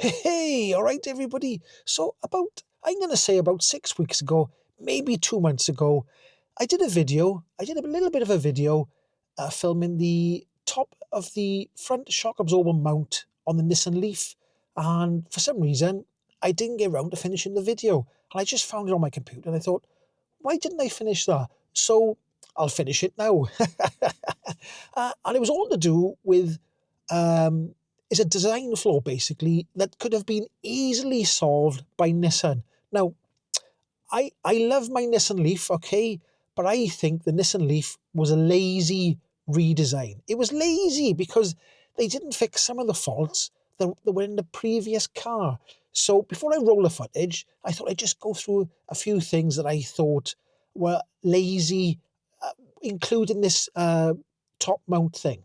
Hey, all right, everybody. I'm going to say about 6 weeks ago, maybe 2 months ago, I did a video. I did a little bit of a video filming the top of the front shock absorber mount on the Nissan Leaf. And for some reason, I didn't get around to finishing the video. And I just found it on my computer and I thought, why didn't I finish that? So I'll finish it now. And it was all to do with is a design flaw basically that could have been easily solved by Nissan. Now, I love my Nissan Leaf, okay, but I think the Nissan Leaf was a lazy redesign. It was lazy because they didn't fix some of the faults that were in the previous car. So before I roll the footage, I thought I'd just go through a few things that I thought were lazy, including this top mount thing,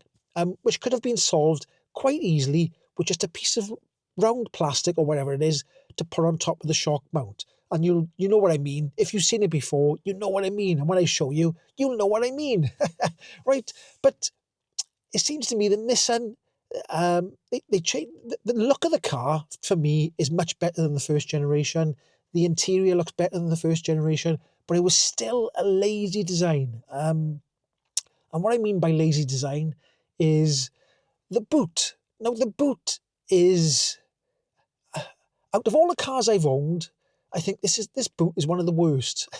which could have been solved quite easily with just a piece of round plastic or whatever it is to put on top of the shock mount. And you know what I mean. If you've seen it before, you know what I mean. And when I show you, you'll know what I mean. Right? But it seems to me that Nissan, they changed the look of the car for me is much better than the first generation. The interior looks better than the first generation, but it was still a lazy design. And what I mean by lazy design is the boot. Now, the boot is, out of all the cars I've owned, I think this boot is one of the worst.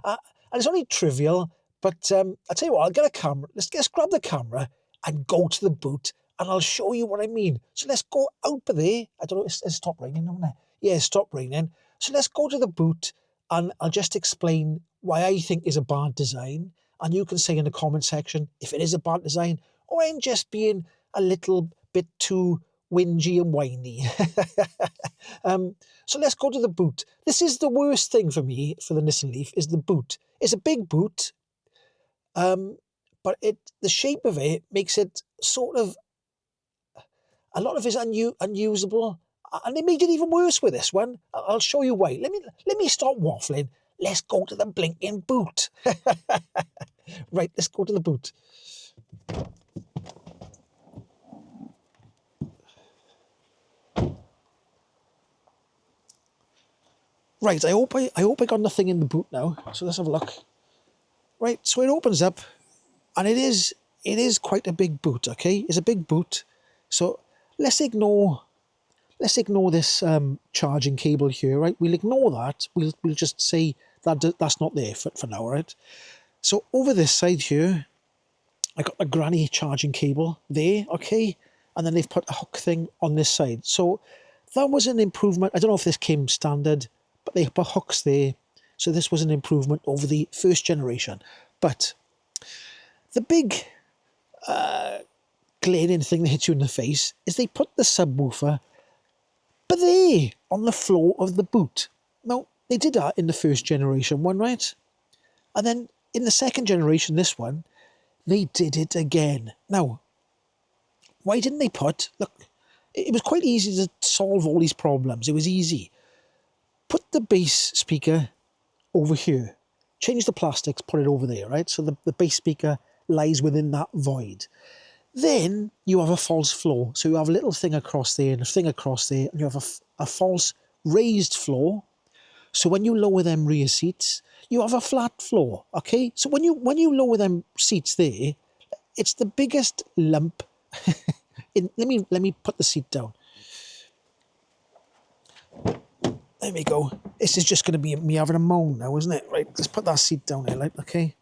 And it's only trivial, but I'll tell you what, I'll get a camera. Let's grab the camera and go to the boot, and I'll show you what I mean. So let's go out of there. I don't know, it's stopped raining, haven't it? Yeah, it's stopped raining. So let's go to the boot, and I'll just explain why I think is a bad design. And you can say in the comment section if it is a bad design, or I'm just being a little bit too whingy and whiny. So let's go to the boot. This is the worst thing for me for the Nissan Leaf is the boot. It's a big boot, but the shape of it makes it sort of, a lot of it's unusable, and they made it even worse with this one. I'll show you why. Let me stop waffling. Let's go to the blinking boot. Right, let's go to the boot. Right, I hope I got nothing in the boot now. So let's have a look. Right, so it opens up, and it is quite a big boot. Okay, it's a big boot. So let's ignore this charging cable here. Right, we'll ignore that. We'll just say that that's not there for now. Right. So over this side here, I got a granny charging cable there. Okay, and then they've put a hook thing on this side. So that was an improvement. I don't know if this came standard, but they put hooks there. So this was an improvement over the first generation. But the big glaring thing that hits you in the face is they put the subwoofer, but there, on the floor of the boot. Now, they did that in the first generation one, right? And then in the second generation, this one, they did it again. Now, why didn't they put... Look, it was quite easy to solve all these problems. It was easy. Put the bass speaker over here. Change the plastics, put it over there, right? So the bass speaker lies within that void. Then you have a false floor. So you have a little thing across there and a thing across there, and you have a false raised floor. So when you lower them rear seats, you have a flat floor, okay? So when you lower them seats there, it's the biggest lump. Let me put the seat down. There we go. This is just going to be me having a moan now, isn't it? Right, let's put that seat down there, like, okay?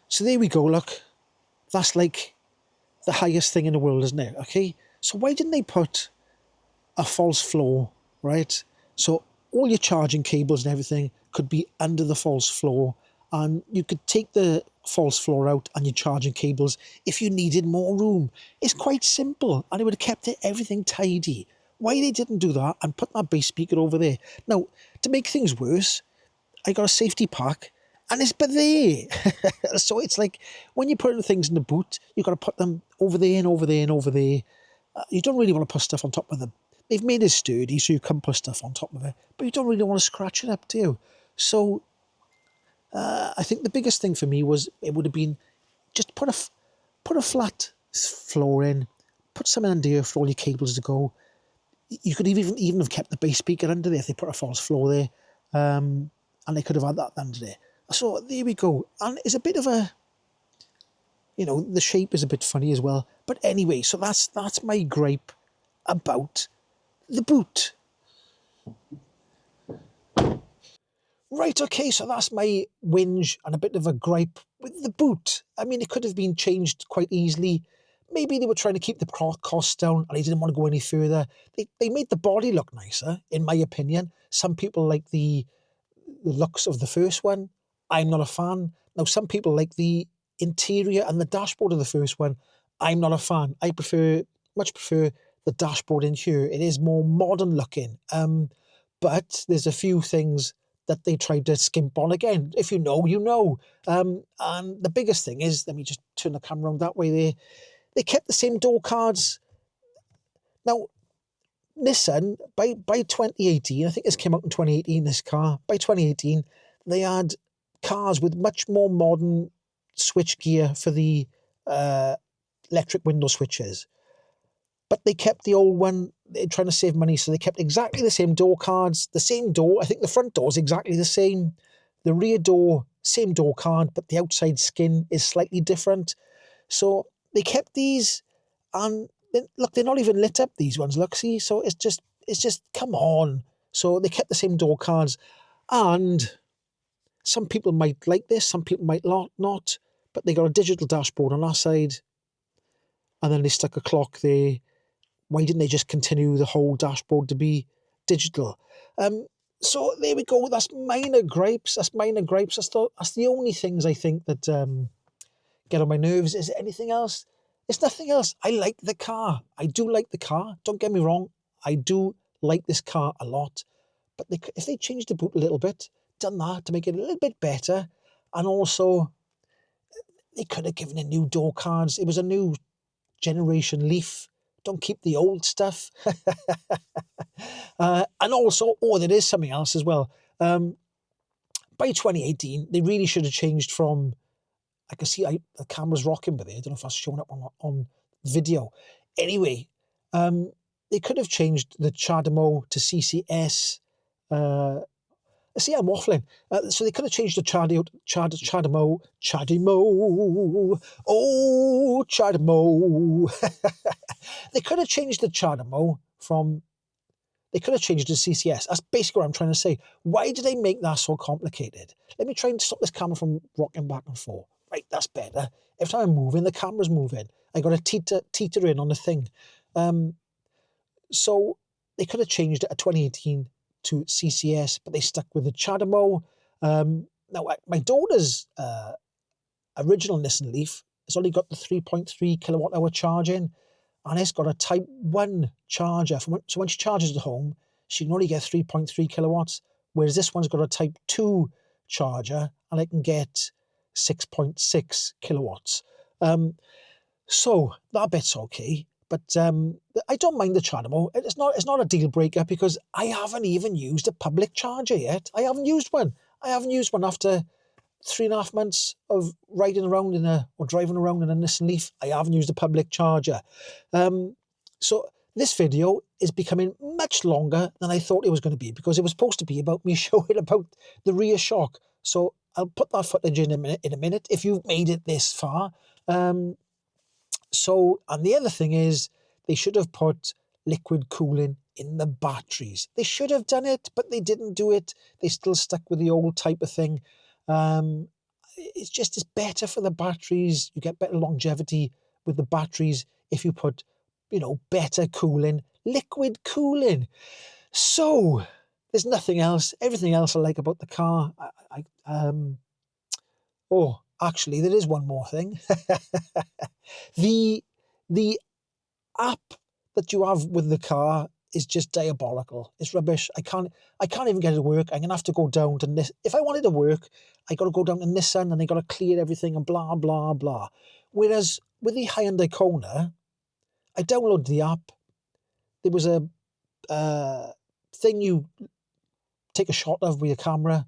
So there we go, look. That's like the highest thing in the world, isn't it? Okay? So why didn't they put a false floor, right? So all your charging cables and everything could be under the false floor, and you could take the false floor out and your charging cables if you needed more room. It's quite simple, and it would have kept everything tidy. Why they didn't do that and put that bass speaker over there? Now, to make things worse, I got a safety pack, and it's but there. So it's like when you're putting things in the boot, you've got to put them over there and over there and over there. You don't really want to put stuff on top of them. They've made it sturdy so you can put stuff on top of it, but you don't really want to scratch it up, do you? So I think the biggest thing for me was it would have been just put a flat floor in, put something under here for all your cables to go. You could even have kept the bass speaker under there if they put a false floor there, and they could have had that under there. So there we go. And it's a bit of a, the shape is a bit funny as well. But anyway, so that's my gripe about the boot. Right, okay, so that's my whinge and a bit of a gripe with the boot. I mean, it could have been changed quite easily. Maybe they were trying to keep the costs down and they didn't want to go any further. They made the body look nicer, in my opinion. Some people like the looks of the first one. I'm not a fan. Now, some people like the interior and the dashboard of the first one. I'm not a fan. I much prefer the dashboard in here. It is more modern looking. But there's a few things that they tried to skimp on again. If you know, you know. And the biggest thing is, let me just turn the camera around that way there. They kept the same door cards. Now, Nissan, by 2018, I think this came out in 2018, this car. By 2018, they had cars with much more modern switch gear for the electric window switches. But they kept the old one. They're trying to save money, so they kept exactly the same door cards, the same door. I think the front door is exactly the same. The rear door, same door card, but the outside skin is slightly different. So they kept these, and look, they're not even lit up, these ones, look, see? So it's just, come on. So they kept the same door cards, and some people might like this, some people might not, but they got a digital dashboard on that side, and then they stuck a clock there. Why didn't they just continue the whole dashboard to be digital? So there we go. That's minor gripes. That's the only things I think that get on my nerves. Is there anything else? It's nothing else. I like the car. I do like the car. Don't get me wrong. I do like this car a lot. But if they changed the boot a little bit, done that to make it a little bit better, and also they could have given it new door cards. It was a new generation Leaf. Don't keep the old stuff. And also, there is something else as well. By 2018, they really should have changed from, I can see the camera's rocking by there. I don't know if that's showing up on video. Anyway, they could have changed the CHAdeMO to CCS. See, I'm waffling. So they could have changed the CHAdeMO. Oh, CHAdeMO. They could have changed the CHAdeMO they could have changed it to CCS. That's basically what I'm trying to say. Why did they make that so complicated? Let me try and stop this camera from rocking back and forth. Right, that's better. Every time I'm moving, the camera's moving. I got to teeter in on the thing. So they could have changed it at 2018 to CCS, but they stuck with the CHAdeMO. Now, my daughter's original Nissan Leaf has only got the 3.3 kilowatt hour charging, and it's got a Type 1 charger. So when she charges at home, she can only get 3.3 kilowatts, whereas this one's got a Type 2 charger, and it can get 6.6 kilowatts. So that bit's okay. But I don't mind the CHAdeMO. It's not a deal breaker because I haven't even used a public charger yet. I haven't used one. After 3.5 months of riding around or driving around in a Nissan Leaf. I haven't used a public charger. So this video is becoming much longer than I thought it was going to be because it was supposed to be about me showing about the rear shock. So I'll put that footage in a minute if you've made it this far. So, and the other thing is, they should have put liquid cooling in the batteries. They should have done it, but they didn't do it. They still stuck with the old type of thing. It's better for the batteries. You get better longevity with the batteries if you put, better cooling, liquid cooling. So, there's nothing else. Everything else I like about the car. Actually, there is one more thing. The app that you have with the car is just diabolical. It's rubbish. I can't even get it to work. I'm gonna have to go down to Nissan. If I want it to work, I got to go down to Nissan and they got to clear everything and blah blah blah. Whereas with the Hyundai Kona, I downloaded the app. There was a thing you take a shot of with your camera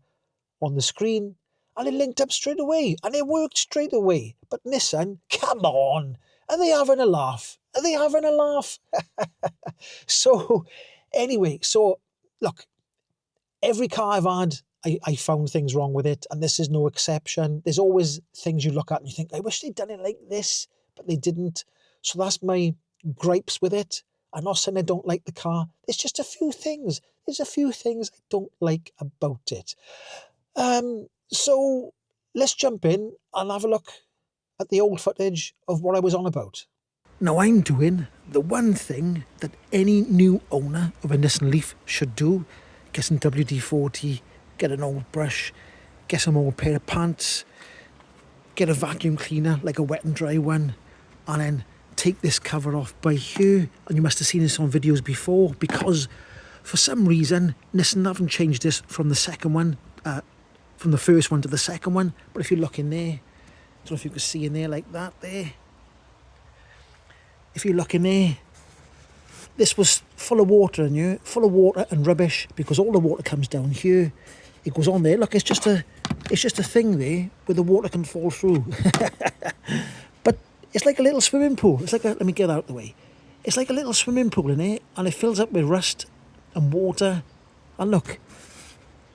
on the screen, and it linked up straight away, and it worked straight away. But Nissan, come on! Are they having a laugh? Are they having a laugh? So, anyway, so look, every car I've had, I found things wrong with it, and this is no exception. There's always things you look at and you think, I wish they'd done it like this, but they didn't. So that's my gripes with it. I'm not saying I don't like the car. There's just a few things. There's a few things I don't like about it. So let's jump in and have a look at the old footage of what I was on about. Now I'm doing the one thing that any new owner of a Nissan Leaf should do. Get some WD-40, get an old brush, get some old pair of pants, get a vacuum cleaner, like a wet and dry one, and then take this cover off by here. And you must have seen this on videos before, because for some reason Nissan haven't changed this from the second one, from the first one to the second one. But if you look in there, I don't know if you can see in there like that there. If you look in there, this was full of water in here, full of water and rubbish, because all the water comes down here. It goes on there. Look, it's just a thing there where the water can fall through. But it's like a little swimming pool. It's like let me get out of the way. It's like a little swimming pool in there, and it fills up with rust and water. And look,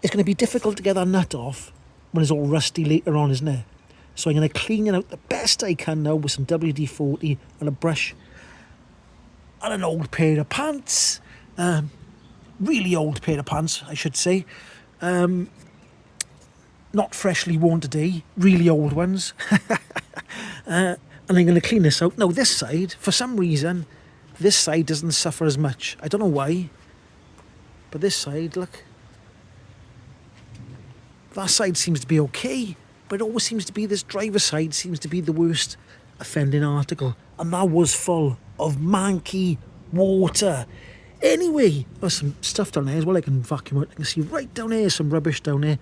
it's going to be difficult to get that nut off when it's all rusty later on, isn't it? So I'm going to clean it out the best I can now with some WD-40 and a brush. And an old pair of pants, really old pair of pants, I should say. Not freshly worn today, really old ones. And I'm going to clean this out. Now this side, for some reason, this side doesn't suffer as much. I don't know why, but this side, look. That side seems to be okay, but it always seems to be this driver's side seems to be the worst offending article. And that was full of manky water. Anyway, there's some stuff down there as well I can vacuum out. I can see right down there some rubbish down there.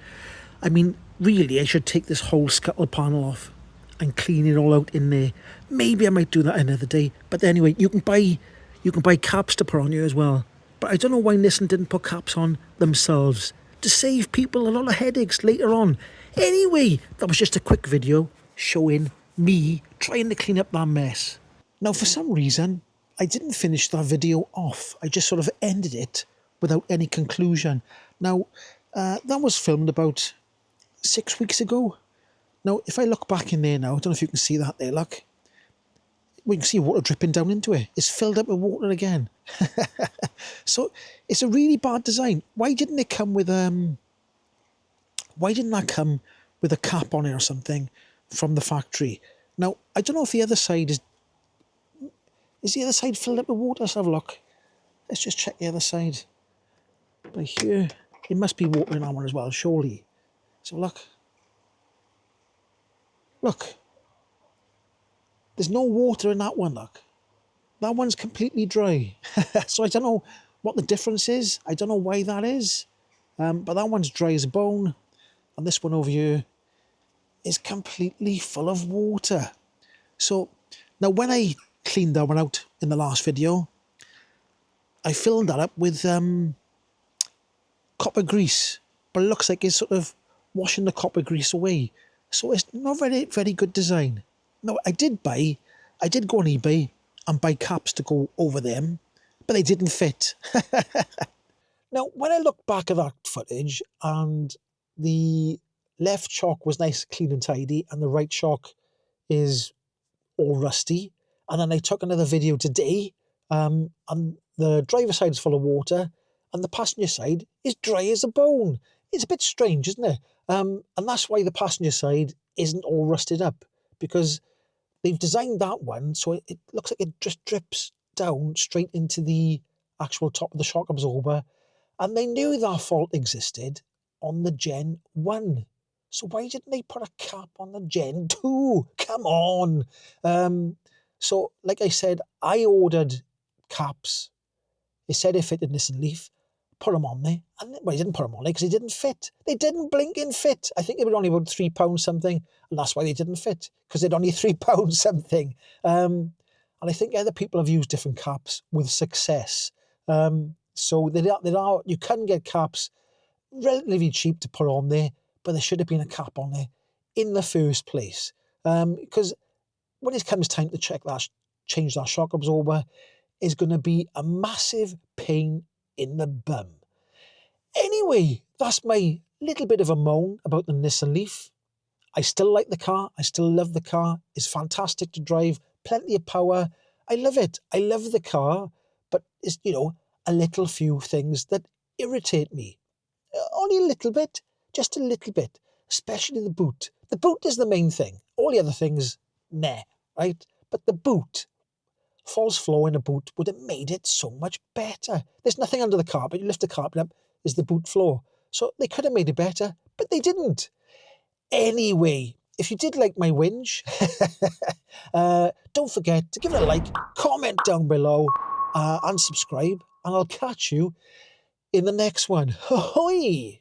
I mean, really, I should take this whole scuttle panel off and clean it all out in there. Maybe I might do that another day. But anyway, you can buy caps to put on here as well. But I don't know why Nissan didn't put caps on themselves to save people a lot of headaches later on. Anyway, that was just a quick video showing me trying to clean up that mess. Now, for some reason, I didn't finish that video off. I just sort of ended it without any conclusion. Now, that was filmed about 6 weeks ago. Now, if I look back in there now, I don't know if you can see that there, look. We can see water dripping down into it. It's filled up with water again. So, it's a really bad design. Why didn't it come with, why didn't that come with a cap on it or something from the factory? Now, I don't know if the other side is the other side filled up with water? Let's have a look. Let's just check the other side. By here, it must be water in that one as well, surely. So look. Look. There's no water in that one, look. That one's completely dry. So I don't know what the difference is. I don't know why that is. But that one's dry as a bone. And this one over here is completely full of water. So, now when I cleaned that one out in the last video, I filled that up with copper grease. But it looks like it's sort of washing the copper grease away. So it's not very good design. No, I did go on eBay and buy caps to go over them, but they didn't fit. Now, when I look back at that footage, and the left shock was nice, clean and tidy, and the right shock is all rusty, and then I took another video today, and the driver's side is full of water, and the passenger side is dry as a bone. It's a bit strange, isn't it? And that's why the passenger side isn't all rusted up, because they've designed that one so it looks like it just drips down straight into the actual top of the shock absorber. And they knew that fault existed on the Gen 1. So why didn't they put a cap on the Gen 2? Come on. So, like I said, I ordered caps. It said it fitted Nissan Leaf. Put them on there. And, well, I didn't put them on there because they didn't fit. They didn't blinking fit. I think they were only about £3 something. And that's why they didn't fit. Because they're only £3 something. And I think other people have used different caps with success. So there are, you can get caps relatively cheap to put on there, but there should have been a cap on there in the first place. Because when it comes time to check that change that shock absorber is going to be a massive pain in the bum. Anyway, that's my little bit of a moan about the Nissan Leaf. I still like the car. I still love the car. It's fantastic to drive. Plenty of power. I love it. I love the car. But it's, a little few things that irritate me. Only a little bit. Just a little bit. Especially the boot. The boot is the main thing. All the other things, meh, right? But the boot, false flaw in a boot would have made it so much better. There's nothing under the carpet. You lift the carpet up, is the boot flaw. So they could have made it better, but they didn't. Anyway, if you did like my whinge, don't forget to give it a like, comment down below, and subscribe, and I'll catch you in the next one. Ahoy!